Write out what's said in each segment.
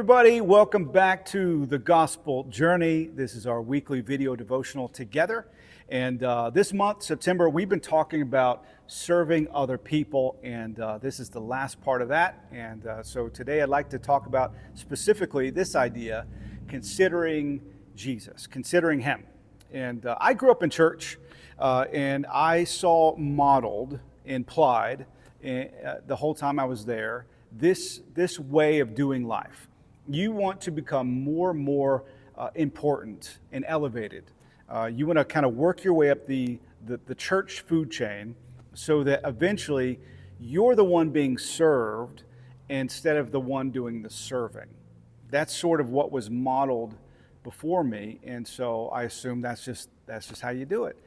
everybody. Welcome back to the Gospel Journey. This is our weekly video devotional together. And this month, September, we've been talking about serving other people. And this is the last part of that. And so today I'd like to talk about specifically this idea, considering Jesus, considering Him. And I grew up in church and I saw modeled, implied, the whole time I was there, this way of doing life. You want to become more and more important and elevated. You want to kind of work your way up the church food chain so that eventually you're the one being served instead of the one doing the serving. That's sort of what was modeled before me, and so I assume that's just how you do it.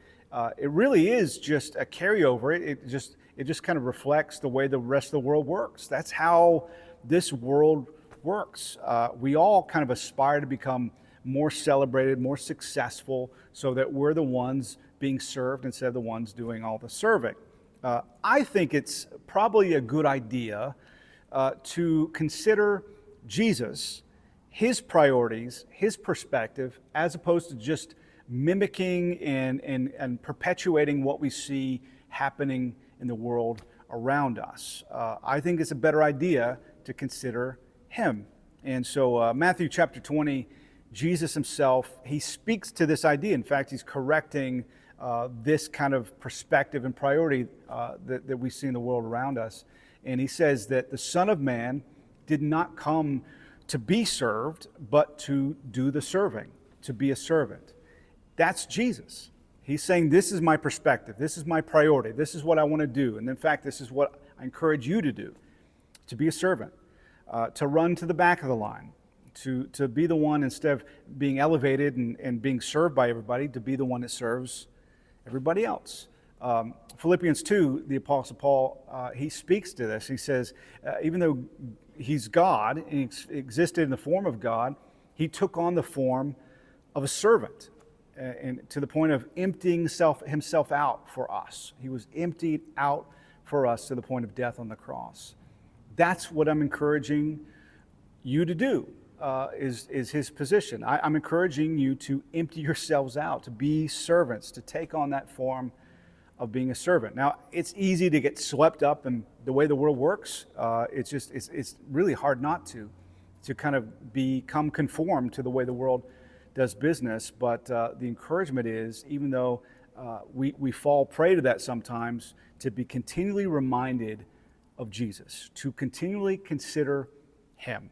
It really is just a carryover. It just kind of reflects the way the rest of the world works. That's how this world works. We all kind of aspire to become more celebrated, more successful, so that we're the ones being served instead of the ones doing all the serving. I think it's probably a good idea to consider Jesus, His priorities, His perspective, as opposed to just mimicking and perpetuating what we see happening in the world around us. I think it's a better idea to consider Him. And so Matthew chapter 20, Jesus Himself, He speaks to this idea. In fact, He's correcting this kind of perspective and priority that we see in the world around us. And He says that the Son of Man did not come to be served, but to do the serving, to be a servant. That's Jesus. He's saying, this is my perspective, this is my priority, this is what I want to do. And in fact, this is what I encourage you to do, to be a servant, to run to the back of the line, to be the one, instead of being elevated and being served by everybody, to be the one that serves everybody else. Philippians 2, the Apostle Paul, he speaks to this. He says, even though He's God, and He existed in the form of God, He took on the form of a servant. And to the point of emptying himself out for us. He was emptied out for us to the point of death on the cross. That's what I'm encouraging you to do, is His position. I'm encouraging you to empty yourselves out, to be servants, to take on that form of being a servant. Now, it's easy to get swept up in the way the world works. It's really hard not to kind of become conformed to the way the world does business, but the encouragement is, even though we fall prey to that sometimes, to be continually reminded of Jesus, to continually consider Him,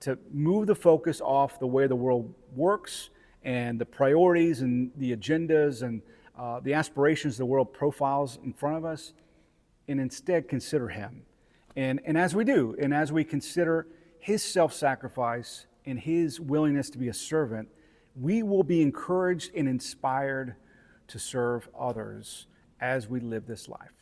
to move the focus off the way the world works and the priorities and the agendas and the aspirations the world profiles in front of us, and instead consider Him. And as we do, and as we consider His self-sacrifice and His willingness to be a servant, we will be encouraged and inspired to serve others as we live this life.